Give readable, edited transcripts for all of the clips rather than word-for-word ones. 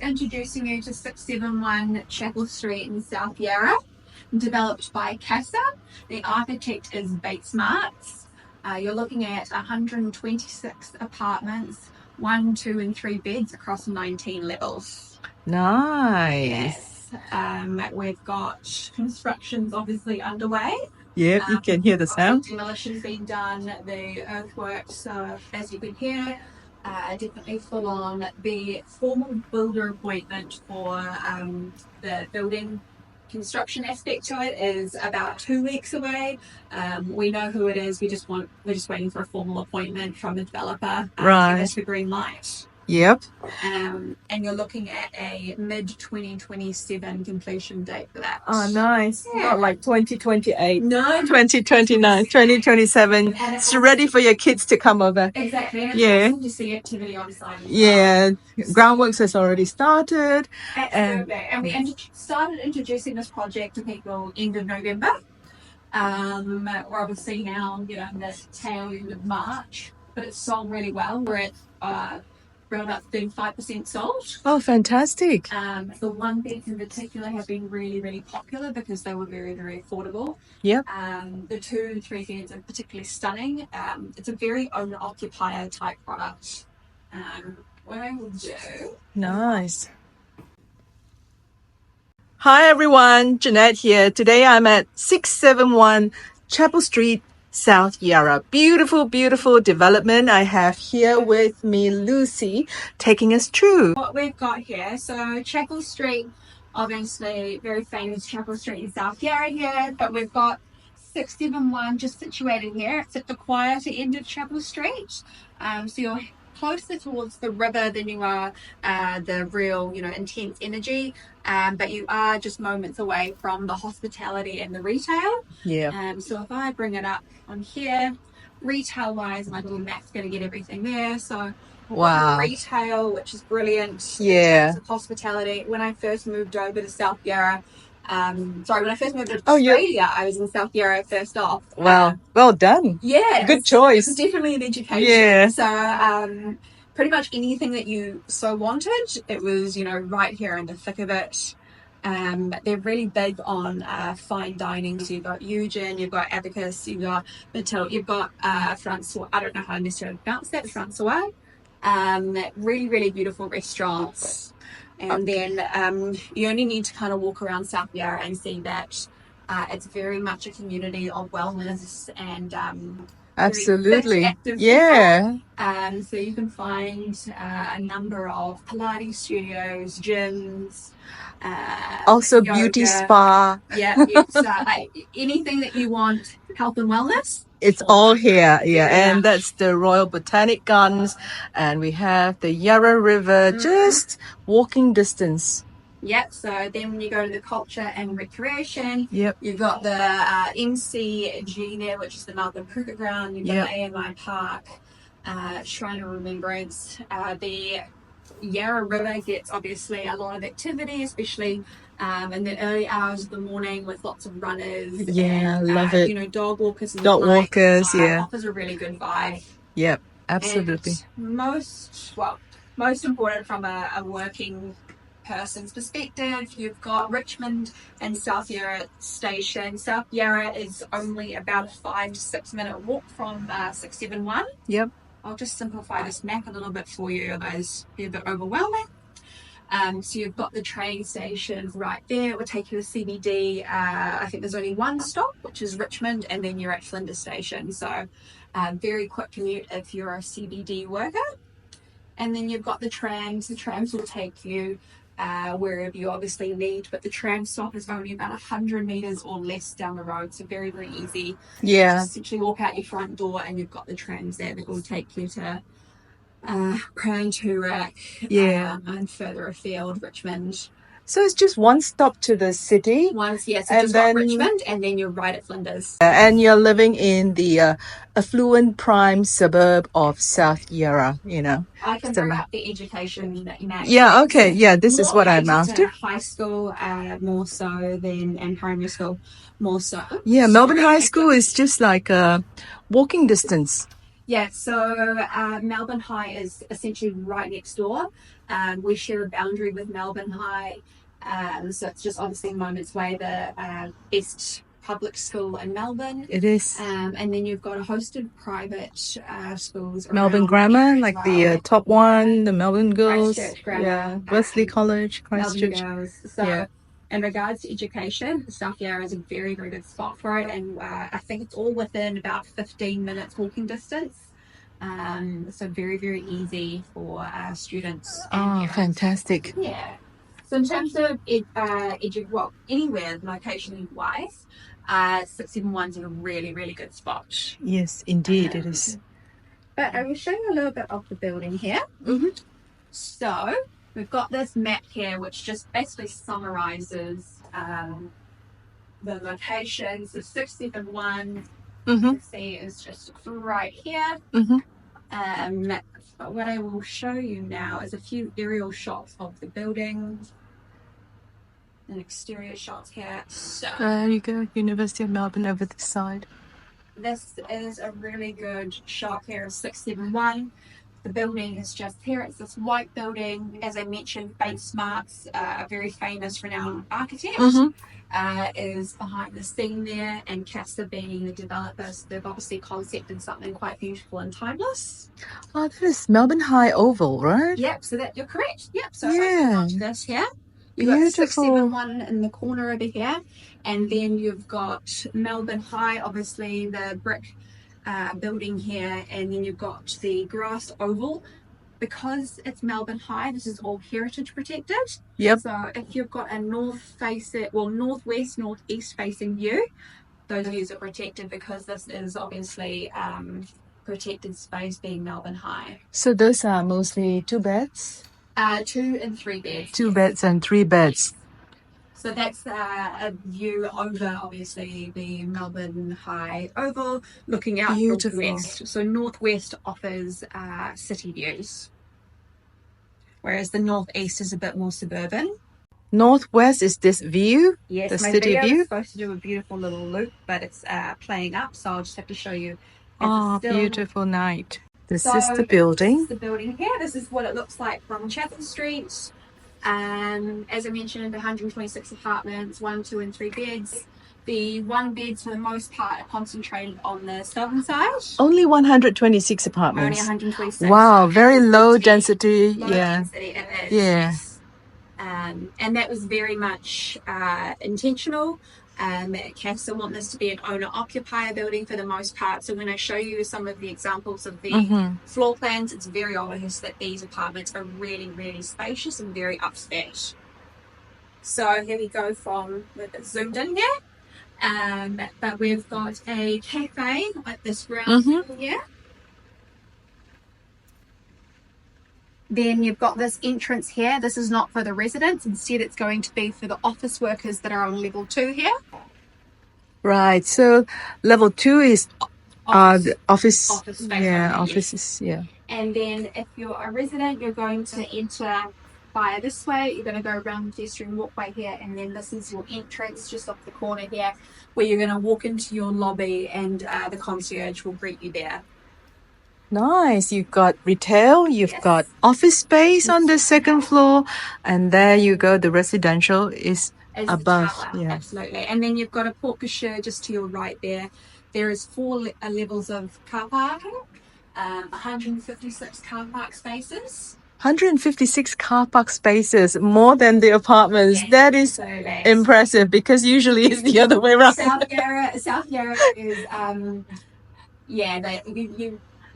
introducing you to 671 Chapel Street in South Yarra, developed by Casa. The architect is Bates Marks. You're looking at 126 apartments, 1, 2 and 3 beds across 19 levels. Nice. Yes. We've got constructions obviously underway. Yep, you can hear the sound. Demolition's been done, the earthworks, as you can hear, definitely full on. The formal builder appointment for the building construction aspect to it is about 2 weeks away. We know who it is. We're just waiting for a formal appointment from the developer. Right. To give us the green light. Yep. And you're looking at a mid-2027 completion date for that. Oh, nice. Yeah. Not like 2028. No. 2029, 2027. It's ready for your kids to come over. Exactly. And Yeah. to see activity on site. Yeah. Groundworks has already started. Absolutely. And we started introducing this project to people end of November. We're obviously now, in the tail end of March, but it's sold really well. We're at around about 35% sold. Oh, fantastic. The one beds in particular have been really, really popular because they were very, very affordable. Yep. The 2 and 3 beds are particularly stunning. It's a very owner-occupier type product. What I will do... Nice. Hi everyone, Jeanette here. Today I'm at 671 Chapel Street, South Yarra. Beautiful, beautiful development. I have here with me Lucy taking us through what we've got here. So Chapel Street, obviously very famous Chapel Street in South Yarra here, but we've got 671 just situated here. It's at the quieter end of Chapel Street. So you're closer towards the river than you are the real, intense energy. But you are just moments away from the hospitality and the retail. Yeah. So if I bring it up on here, retail-wise, my little map's going to get everything there. So wow. Retail, which is brilliant. Yeah. Hospitality. When I first moved over to South Yarra, when I first moved to Australia, I was in South Yarra first off. Wow. Well done. Yeah. Good choice. It's definitely an education. Yeah. So, pretty much anything that you so wanted, it was, right here in the thick of it. They're really big on fine dining. So you've got Eugen, you've got Abacus, you've got Matilda, you've got Francois. I don't know how to necessarily pronounce that, Francois. Really, really beautiful restaurants. And then you only need to kind of walk around South Yarra and see that it's very much a community of wellness and absolutely, yeah. So you can find a number of Pilates studios, gyms, also yoga. Beauty spa. Yeah, it's anything that you want, health and wellness. It's all here, yeah. And that's the Royal Botanic Gardens, and we have the Yarra River, just walking distance. Yep, so then when you go to the culture and recreation, yep, you've got the MCG there, which is the Melbourne Cricket Ground, you've got the AMI Park, Shrine of Remembrance. The Yarra River gets obviously a lot of activity, especially in the early hours of the morning with lots of runners. Yeah, and, love it. Dog walkers. Dog walkers, yeah. Offers a really good vibe. Yep, absolutely. And most important from a working person's perspective, you've got Richmond and South Yarra Station. South Yarra is only about a 5 to 6 minute walk from 671. Yep. I'll just simplify this map a little bit for you, otherwise it'll be a bit overwhelming. So you've got the train station right there. It will take you to CBD. I think there's only one stop, which is Richmond, and then you're at Flinders Station. So very quick commute if you're a CBD worker. And then you've got the trams. The trams will take you wherever you obviously need, but the tram stop is only about 100 meters or less down the road, so very, very easy. Yeah. Just essentially walk out your front door and you've got the trams there that will take you to Crown Toorak, and further afield, Richmond. So it's just one stop to the city. So just got Richmond, and then you're right at Flinders. And you're living in the affluent prime suburb of South Yarra, I can bring up the education that you mentioned. Yeah, okay, yeah, this is what I'm after. High school more so than, and primary school more so. Yeah, Melbourne High School is just like a walking distance. Yeah, so Melbourne High is essentially right next door. We share a boundary with Melbourne High. So it's just obviously Moments Way, the best public school in Melbourne. It is. And then you've got a host of private schools Melbourne around Grammar, here as like well. the top one, the Melbourne Girls, Christchurch Grammar, yeah, Wesley College, Melbourne Christchurch. Girls. So Yeah. in regards to education, South Yarra is a very, very good spot for it. And I think it's all within about 15 minutes walking distance. So very, very easy for students. Oh, fantastic. Yeah. So in terms of anywhere location wise, 671 is a really, really good spot. Yes, indeed, it is. But I will show you a little bit of the building here. Mm-hmm. So we've got this map here, which just basically summarizes the locations. The 671, you see, is just right here. But what I will show you now is a few aerial shots of the building and exterior shots here. So there you go, University of Melbourne over this side. This is a really good shot here of 671. The building is just here. It's this white building. As I mentioned, Bates Smart's a very famous, renowned architect, is behind the scene there, and Casa being the developers, they've obviously concepted something quite beautiful and timeless. Oh, that is Melbourne High Oval, right? Yep, so that you're correct. Yep, so yeah. This here. You've got 671 in the corner over here, and then you've got Melbourne High, obviously the brick building here, and then you've got the grass oval. Because it's Melbourne High, this is all heritage protected. Yep. So if you've got a northwest, northeast facing view, those views are protected because this is obviously protected space being Melbourne High. So those are mostly 2 beds? 2 and 3 beds. 2 beds and 3 beds. So that's a view over, obviously, the Melbourne High Oval, looking out northwest. So northwest offers city views, whereas the northeast is a bit more suburban. Northwest is this view? Yes, the my city video view? is supposed to do a beautiful little loop, but it's playing up, so I'll just have to show you. Oh, beautiful night. This is the building. This is the building here. This is what it looks like from Chapel Street. As I mentioned, 126 apartments, 1, 2, and 3 beds. The 1 beds, for the most part, are concentrated on the southern side. Only 126 apartments. Only 126. Wow, very low density. Low density, it is. Yeah. Yes. And that was very much intentional. Casa want this to be an owner-occupier building for the most part. So when I show you some of the examples of the floor plans, it's very obvious that these apartments are really, really spacious and very upstairs. So here we go with it zoomed in here. But we've got a cafe at this ground floor here. Then you've got this entrance here. This is not for the residents. Instead, it's going to be for the office workers that are on level 2 here. Right. So level 2 is the office. Offices. Yeah. And then if you're a resident, you're going to enter via this way. You're going to go around the pedestrian walkway here, and then this is your entrance just off the corner here, where you're going to walk into your lobby, and the concierge will greet you there. Nice. You've got retail, you've got office space on the second floor, and there you go. The residential is above. Yeah, absolutely. And then you've got a porte cochere just to your right there. There is 4 levels of car parking, 156 car park spaces. 156 car park spaces, more than the apartments. Yes, that is impressive, because usually it's the other way around. South Yarra is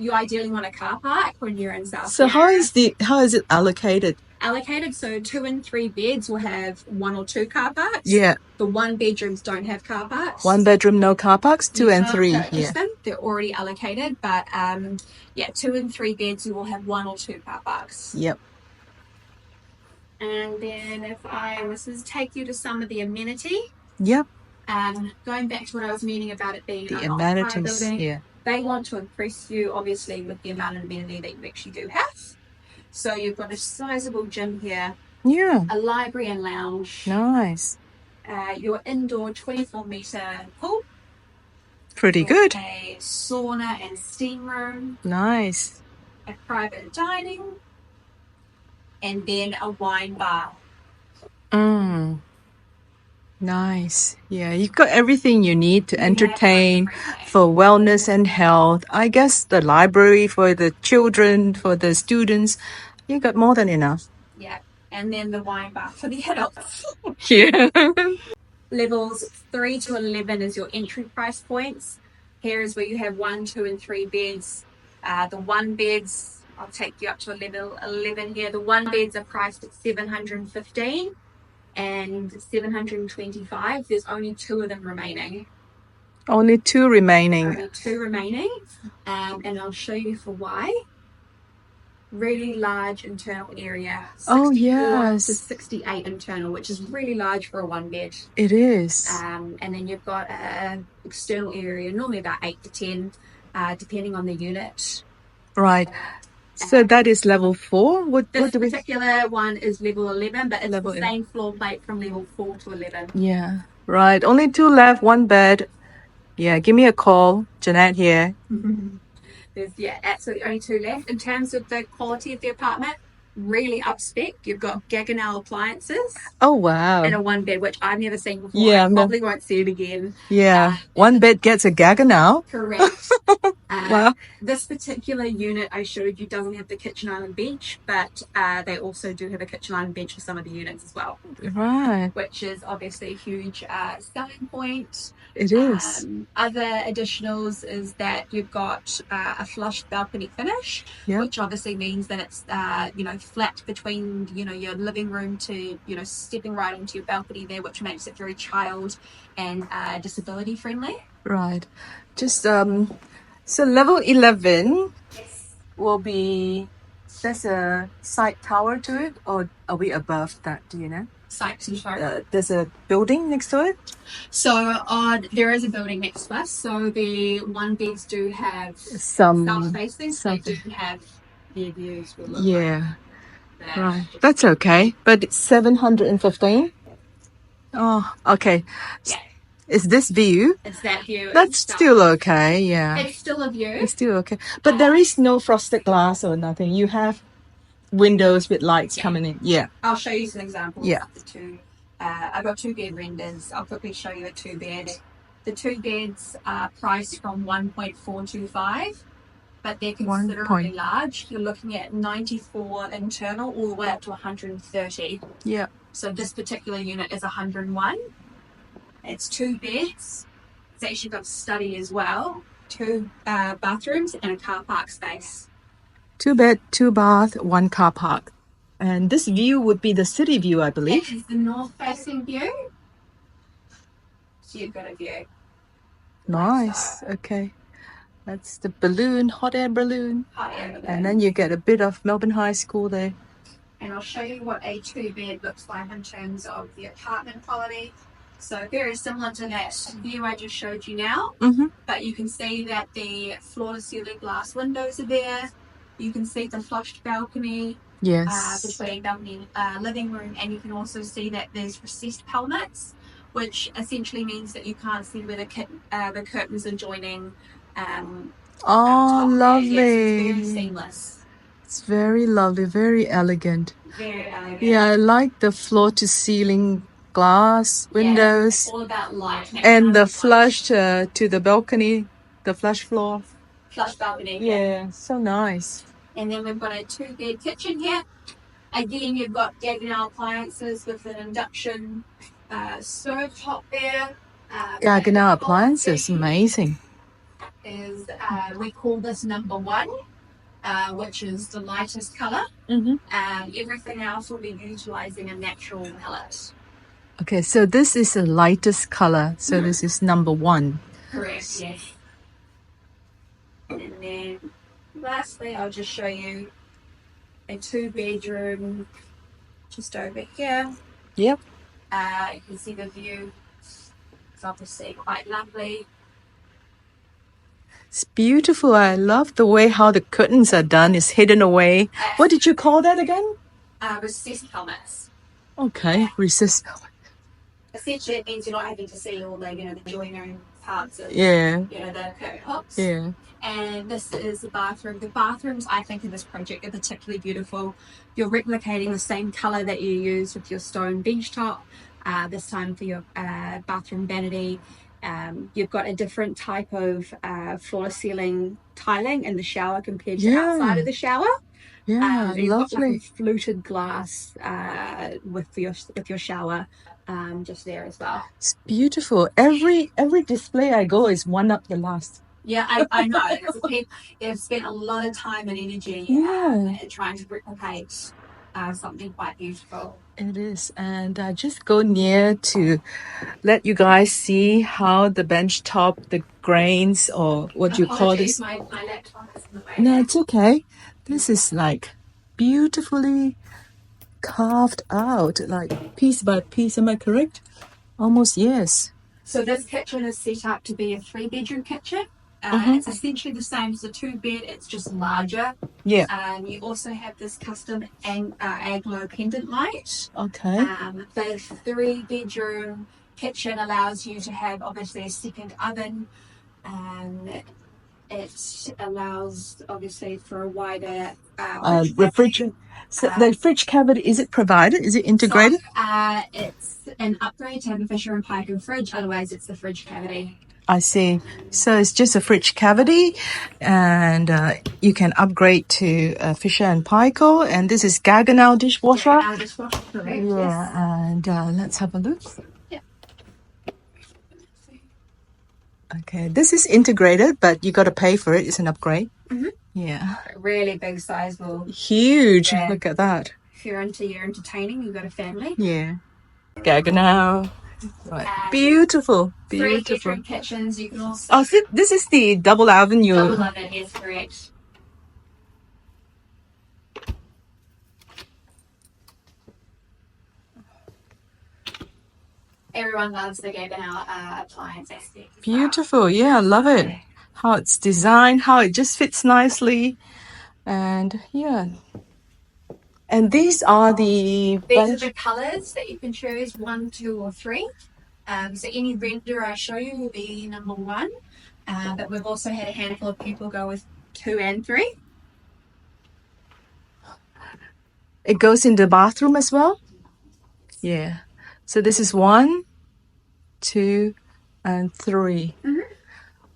you ideally want a car park when you're in South Yarra. So how is it allocated? So 2 and 3 beds will have 1 or 2 car parks. Yeah. The 1 bedrooms don't have car parks. 1 bedroom, no car parks. 2 and 3. Yeah. They're already allocated, but 2 and 3 beds you will have 1 or 2 car parks. Yep. And then if I was to take you to some of the amenity. Yep. Going back to what I was meaning about it being the amenities building, yeah. They want to impress you, obviously, with the amount of amenity that you actually do have. So you've got a sizable gym here. Yeah. A library and lounge. Nice. Your indoor 24-metre pool. Pretty good. A sauna and steam room. Nice. A private dining. And then a wine bar. Nice. Yeah, you've got everything you need to entertain for wellness and health. I guess the library for the children, for the students, you got more than enough. Yeah. And then the wine bar for the adults. Yeah. Levels 3 to 11 is your entry price points. Here is where you have 1, 2, and 3 beds. The 1 beds, I'll take you up to a level 11 here. The 1 beds are priced at $715 and $725. There's only 2 of them remaining. Only 2 remaining. Only 2 remaining. And I'll show you for why. Really large internal area. 64 yes. to 68 internal, which is really large for a 1 bed. It is. And then you've got an external area, normally about 8 to 10, depending on the unit. Right. So that is level 4? This particular one is level 11, but it's level the same floor plate from level 4 to 11. Yeah. Right. Only 2 left, 1 bed. Yeah, give me a call. Jeanette here. There's absolutely only 2 left. In terms of the quality of the apartment, really up spec. You've got Gaggenau appliances. Oh wow! And a 1 bed, which I've never seen before. Yeah, I probably won't see it again. Yeah, 1 bed gets a Gaggenau. Correct. Wow. This particular unit I showed you doesn't have the kitchen island bench, but they also do have a kitchen island bench for some of the units as well. Right. Which is obviously a huge selling point. It is. Other additionals is that you've got a flush balcony finish, which obviously means that it's flat between your living room to stepping right onto your balcony there, which makes it very child and disability friendly. Right. Just so level 11 will be, there's a side tower to it, or are we above that? Do you know? There's a building next to it. So there is a building next to us. So the 1 beds do have some south facing. So they do have their views. Yeah. Right. That's okay. But it's 715. Oh, okay. Yeah. Is this view? It's that view. That's still okay. Yeah. It's still a view. It's still okay. But there is no frosted glass or nothing. You have windows with lights coming in. Yeah. I'll show you some examples. Yeah. Of the 2. I've got 2 bed renders. I'll quickly show you a 2 bed. The 2 beds are priced from 1.425, but they're considerably large. You're looking at 94 internal all the way up to 130. Yeah. So this particular unit is 101. It's 2 beds. It's actually got a study as well. 2 bathrooms and a car park space. 2 bed, 2 bath, 1 car park. And this view would be the city view, I believe. It is the north-facing view. So you've got a view. Nice. Okay. That's the balloon, hot air balloon. Hot air balloon. And then you get a bit of Melbourne High School there. And I'll show you what a 2 bed looks like in terms of the apartment quality. So very similar to that view I just showed you now. Mm-hmm. But you can see that the floor-to-ceiling glass windows are there. You can see the flushed balcony. Yes. Between balcony and living room, and you can also see that there's recessed pelmets, which essentially means that you can't see where the curtains are joining. Lovely. Yes, it's very seamless. It's very lovely, very elegant. Very elegant. Yeah, I like the floor-to-ceiling glass windows. It's all about light. And the flush to the balcony, the flush floor. Flush balcony. Yeah, so nice. And then we've got a 2 bed kitchen here. Again, you've got Gaggenau appliances with an induction stove top there. Gaggenau appliances, amazing. We call this number 1, which is the lightest colour. Mm-hmm. Everything else will be utilising a natural palette. Okay, so this is the lightest colour. So this is number 1. Correct, yes. And then lastly, I'll just show you a 2 bedroom just over here. Yep. You can see the view. It's obviously quite lovely. It's beautiful. I love the way how the curtains are done. It's hidden away. What did you call that again? Recessed helmets. Okay, recessed. Essentially, it means you're not having to see all the, the joinery parts of, Yeah. you know, the curtain hooks. Yeah. And this is the bathroom. The bathrooms, I think, in this project are particularly beautiful. You're replicating the same color that you use with your stone bench top. This time for your bathroom vanity. You've got a different type of floor-to-ceiling tiling in the shower compared to outside of the shower. Yeah, You've got like a lovely. fluted glass with your shower just there as well. It's beautiful. Every display I go is one up the last. Yeah, I know. They've spent a lot of time and energy trying to replicate something quite beautiful. It is. And I just go near to let you guys see how the bench top, the grains, or what you call this. My laptop is in the way. No, it's okay. This is like beautifully carved out, like piece by piece. Am I correct? Almost, yes. So this kitchen is set up to be a 3-bedroom kitchen. It's essentially the same as a 2-bed, it's just larger. Yeah. You also have this custom aglo pendant light. Okay. The 3-bedroom kitchen allows you to have obviously a second oven. It allows obviously for a wider refrigerant. So the fridge cavity, is it provided? Is it integrated? So, it's an upgrade to have a Fisher & Paykel fridge. Otherwise, it's the fridge cavity. I see. So it's just a fridge cavity, and you can upgrade to Fisher and Paykel. And this is Gaggenau dishwasher. Gaggenau dishwasher, correct? Yeah, yes. and let's have a look. Yeah. Okay, this is integrated, but you got to pay for it. It's an upgrade. Yeah. Really big size. Huge. Yeah. Look at that. If you're into your entertaining, you've got a family. Yeah. Gaggenau. Right. Beautiful. 3-bedroom kitchens. You can also. Oh, so this is the double avenue. Double oven, yes, correct. Everyone loves the Gaggenau appliance aspect. Beautiful. Yeah, I love it. How it's designed, how it just fits nicely. And yeah. And these are the colors that you can choose, 1, 2, or 3. So any render I show you will be number 1. But we've also had a handful of people go with 2 and 3. It goes in the bathroom as well? Yeah. So this is 1, 2, and 3.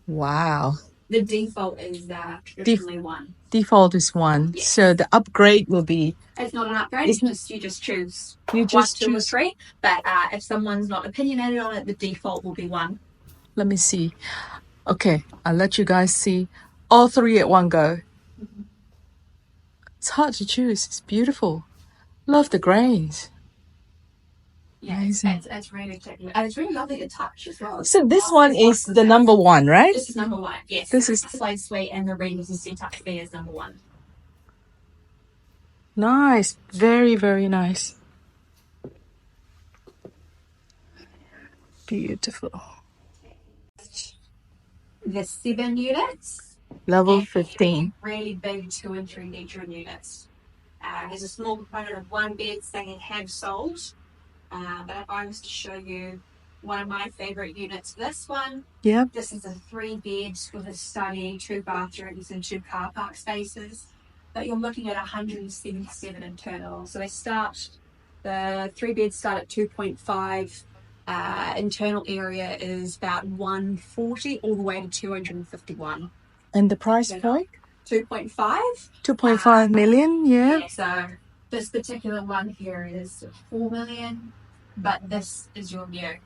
Wow. The default is traditionally 1. Default is 1. Yes. So the upgrade will be. It's not an upgrade. You just choose. You just 1, 2, or 3. But if someone's not opinionated on it, the default will be 1. Let me see. Okay, I'll let you guys see all 3 at one go. It's hard to choose. It's beautiful. Love the grains. Yeah, it's really technical. And it's really lovely to touch as well. So this one is the number 1, right? This is number 1, yes. This is Slide Suite, and the range is set up to be as number 1. Nice. Very, very nice. Beautiful. The 7 units. Level 15. Really big 2 and 3 bedroom units. There's a small component of 1 beds they have sold. But if I was to show you one of my favourite units, this one. Yeah. This is a 3-bed with a study, 2 bathrooms, and 2 car park spaces. But you're looking at 177 internal. So the 3 beds start at 2.5. Internal area is about 140 all the way to 251. And the price point? 2.5. 2.5 million, yeah. So this particular one here is 4 million, but this is your view.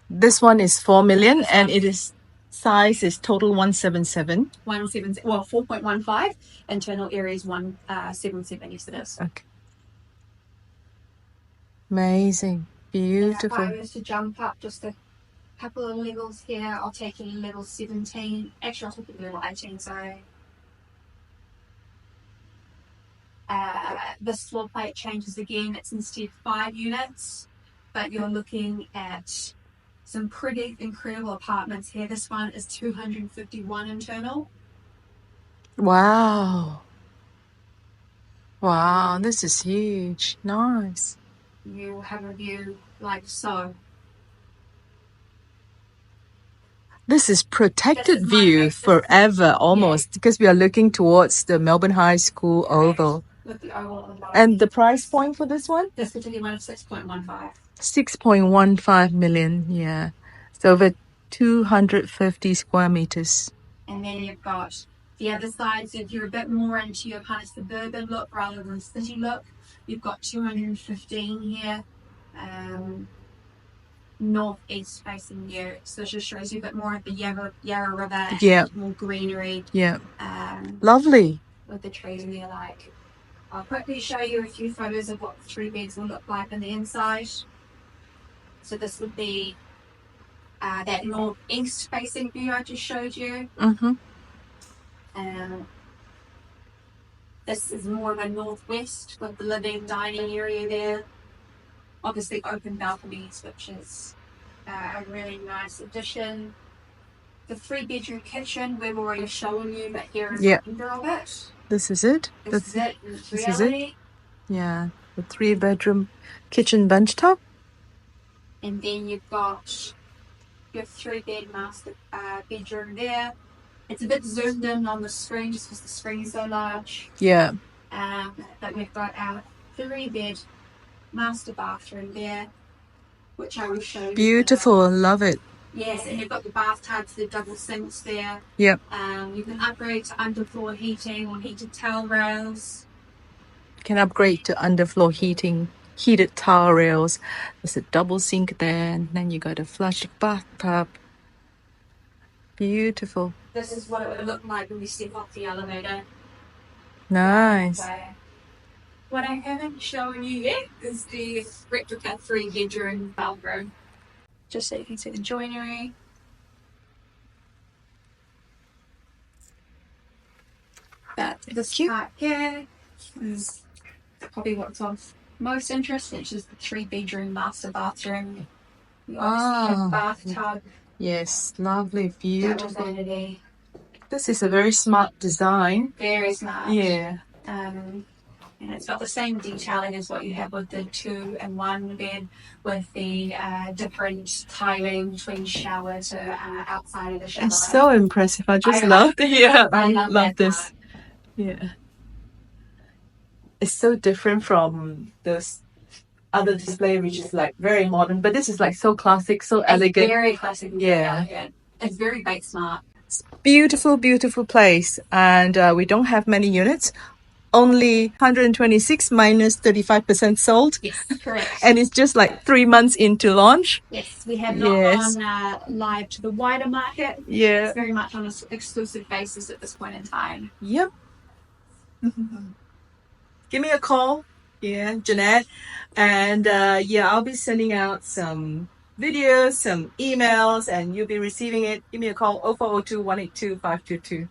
This one is 4 million, and it is size is total 177. 177. Well, 4.15. Internal area is 177. Yes, it is. Okay. Amazing. Beautiful. And if I was to jump up just a couple of levels here, I'll take you to level 17. Actually, I'll take you to level 18, sorry. This floor plate changes again. It's instead 5 units, but you're looking at some pretty incredible apartments here. This one is 251 internal. Wow. Wow, this is huge. Nice. You have a view like so. This is protected This is my view access. forever, almost, because we are looking towards the Melbourne High School Correct. oval. With the oval on the bottom. And the price point for this one? This particular one is 6.15. 6.15 million, yeah. It's over 250 square meters. And then you've got the other side, so if you're a bit more into your kind of suburban look rather than city look, you've got 215 here. Northeast facing you, so it just shows you a bit more of the Yarra River, Yeah, more greenery, yeah. Lovely. with the trees in there. Like, I'll quickly show you a few photos of what the 3 beds will look like on the inside. So this would be that northeast facing view I just showed you. This is more of a northwest with the living dining area there. Obviously open balconies, which is a really nice addition. The 3-bedroom kitchen we've already shown you, but here is a render of it. This is it? This is it in reality. Is it? Yeah, the 3-bedroom kitchen benchtop. And then you've got your 3-bed master bedroom there. It's a bit zoomed in on the screen just because the screen is so large. Yeah. But we've got our 3-bed master bathroom there, which I will show you. Beautiful, love it. Yes, and you've got the bathtubs, the double sinks there. Yep. You can upgrade to underfloor heating or heated towel rails. You can upgrade to underfloor heating, heated towel rails. There's a double sink there, and then you got a flush bathtub. Beautiful. This is what it would look like when we step off the elevator. Nice. What I haven't shown you yet is the replica 3-bedroom bathroom. Just so you can see the joinery. But this part here is probably what's of most interest, which is the 3-bedroom master bathroom. You obviously have bathtub. Yes, lovely, beautiful. This is a very smart design. Very smart. Yeah. And it's got the same detailing as what you have with the 2 and 1 bed, with the different tiling between shower to outside of the shower. It's so impressive. I just love this. Part. Yeah. It's so different from those other display, which is like very modern, but this is like so classic, so elegant. Very classic. Yeah. Elegant. It's very bait smart. It's beautiful, beautiful place. And we don't have many units. Only 126 minus 35% sold. Yes, correct. And it's just like 3 months into launch. Yes, we have not gone live to the wider market. Yeah. It's very much on an exclusive basis at this point in time. Yep. Give me a call. Yeah, Jeanette. And I'll be sending out some videos, some emails, and you'll be receiving it. Give me a call, 0402 182 522.